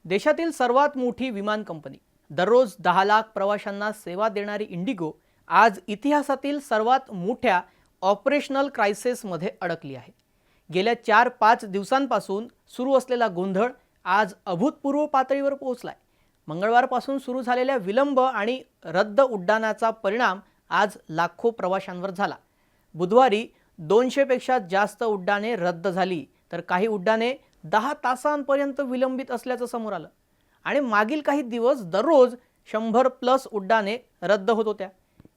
देशातील सर्वात मोठी विमान कंपनी, दररोज 10 लाख प्रवाशांना सेवा देणारी इंडिगो आज इतिहासातील सर्वात मोठ्या ऑपरेशनल क्रायसिसमध्ये अडकली आहे। गेल्या 4-5 दिवसांपासून सुरू असलेला गोंधळ आज अभूतपूर्व पातळीवर पोहोचलाय। मंगळवारपासून सुरू झालेल्या विलंब आणि रद्द उड्डाणाचा परिणाम आज लाखो प्रवाशांवर झाला। बुधवारी 200 पेक्षा जास्त उड्डाणे रद्द झाली, तर काही उड्डाणे 10 तासांपर्यंत विलंबित असल्याचं समोर आलं आणि मागील काही दिवस दररोज 100+ उड्डाणे रद्द होत होत्या।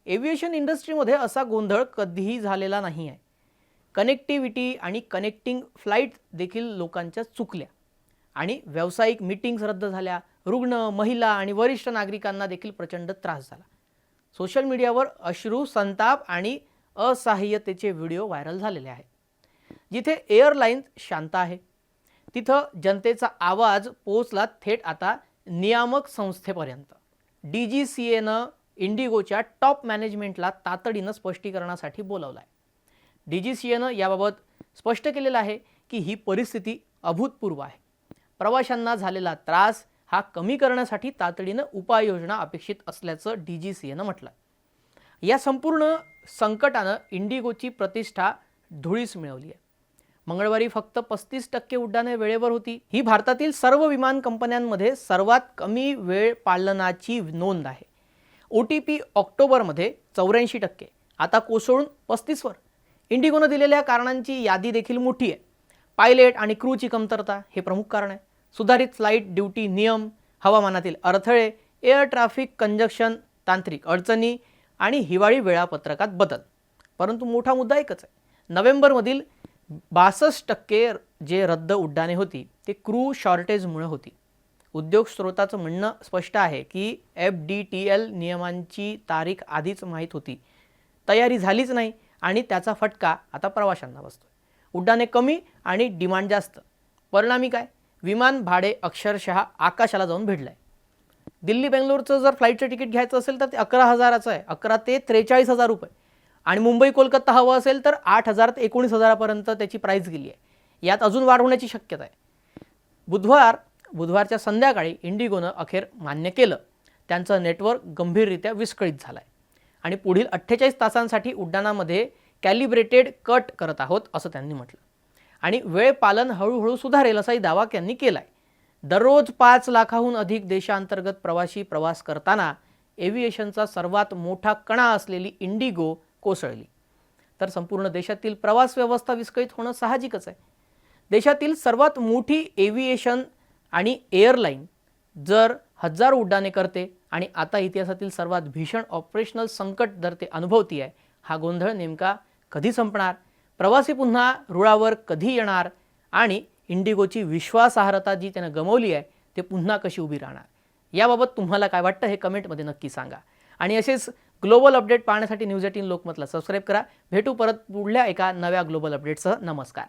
एव्हिएशन इंडस्ट्रीमध्ये असा गोंधळ कधीही झालेला नाही आहे। कनेक्टिव्हिटी आणि कनेक्टिंग फ्लाइट देखील लोकांच्या चुकल्या आणि व्यावसायिक मीटिंग्स रद्द झाल्या। रुग्ण, महिला आणि वरिष्ठ नागरिकांना देखील प्रचंड त्रास झाला। सोशल मीडियावर अश्रू, संताप आणि असहाय्यतेचे व्हिडिओ व्हायरल झालेले आहेत। जिथे एअरलाईन्स शांत आहे, तिथं जनतेचा आवाज पोहोचला थेट आता नियामक संस्थेपर्यंत। DGCAनं इंडिगोच्या टॉप मॅनेजमेंटला तातडीनं स्पष्टीकरणासाठी बोलावलंय। DGCAनं याबाबत स्पष्ट केलेलं आहे की ही परिस्थिती अभूतपूर्व आहे। प्रवाशांना झालेला त्रास हा कमी करण्यासाठी तातडीनं उपाययोजना अपेक्षित असल्याचं DGCAनं म्हटलं। या संपूर्ण संकटानं इंडिगोची प्रतिष्ठा धुळीस मिळवली आहे। मंगळवारी फक्त 35% उड्डाणे वेळेवर होती। ही भारतातील सर्व विमान कंपन्यांमध्ये सर्वात कमी वेळ पालनाची नोंद आहे। OTP ऑक्टोबरमध्ये 84%, आता कोसळून 35 वर। इंडिगोनं दिलेल्या कारणांची यादी देखील मोठी आहे। पायलट आणि क्रूची कमतरता हे प्रमुख कारण आहे। सुधारित फ्लाइट ड्युटी नियम, हवामानातील अडथळे, एअर ट्रॅफिक कंजक्शन, तांत्रिक अडचणी आणि हिवाळी वेळापत्रकात बदल। परंतु मोठा मुद्दा एकच आहे, नोव्हेंबरमधील 62% जे रद्द उड्डाणे होती ते क्रू शॉर्टेजमुळे होती। उद्योग स्रोताचं म्हणणं स्पष्ट आहे की FDTL नियमांची तारीख आधीच माहीत होती, तयारी झालीच नाही आणि त्याचा फटका आता प्रवाशांना बसतोय। उड्डाणे कमी आणि डिमांड जास्त, परिणामी काय, विमान भाडे अक्षरशः आकाशाला जाऊन भिडलंय। दिल्ली बेंगलोरचं जर फ्लाईटचं तिकीट घ्यायचं असेल तर ते 11,000चं आहे, 11 ते 43,000 रुपये। आणि मुंबई कोलकाता हवं असेल तर 8,000 ते 19,000 पर्यंत त्याची प्राइस गेली आहे। यात अजून वाढ होण्याची शक्यता आहे। बुधवारच्या संध्याकाळी इंडिगोनं अखेर मान्य केलं, त्यांचं नेटवर्क गंभीररित्या विस्कळीत झालंय आणि पुढील 48 तासांसाठी उड्डाणामध्ये कॅलिब्रेटेड कट करत आहोत असं त्यांनी म्हटलं आणि वेळ पालन हळूहळू सुधारेल असाही दावा त्यांनी केलाय। दररोज 5 लाखाहून अधिक देशांतर्गत प्रवासी प्रवास करताना एव्हिएशनचा सर्वात मोठा कणा असलेली इंडिगो कोसळली तर संपूर्ण देशातील प्रवास व्यवस्था विस्कळीत होणं साहजिकच आहे। देशातील सर्वात मोठी एव्हिएशन आणि एअरलाईन जर हजारो उड्डाणे करते आणि आता इतिहासातील सर्वात भीषण ऑपरेशनल संकट जर ते अनुभवती आहे, हा गोंधळ नेमका कधी संपणार, प्रवासी पुन्हा रुळावर कधी येणार आणि इंडिगोची विश्वासार्हता जी त्यानं गमावली आहे ते पुन्हा कशी उभी राहणार, याबाबत तुम्हाला काय वाटतं हे कमेंटमध्ये नक्की सांगा। आणि असेच ग्लोबल अपडेट पाहण्यासाठी न्यूज 18 लोकमतला सबस्क्राईब करा। भेटू परत पुढल्या एका नव्या ग्लोबल अपडेटसह। नमस्कार।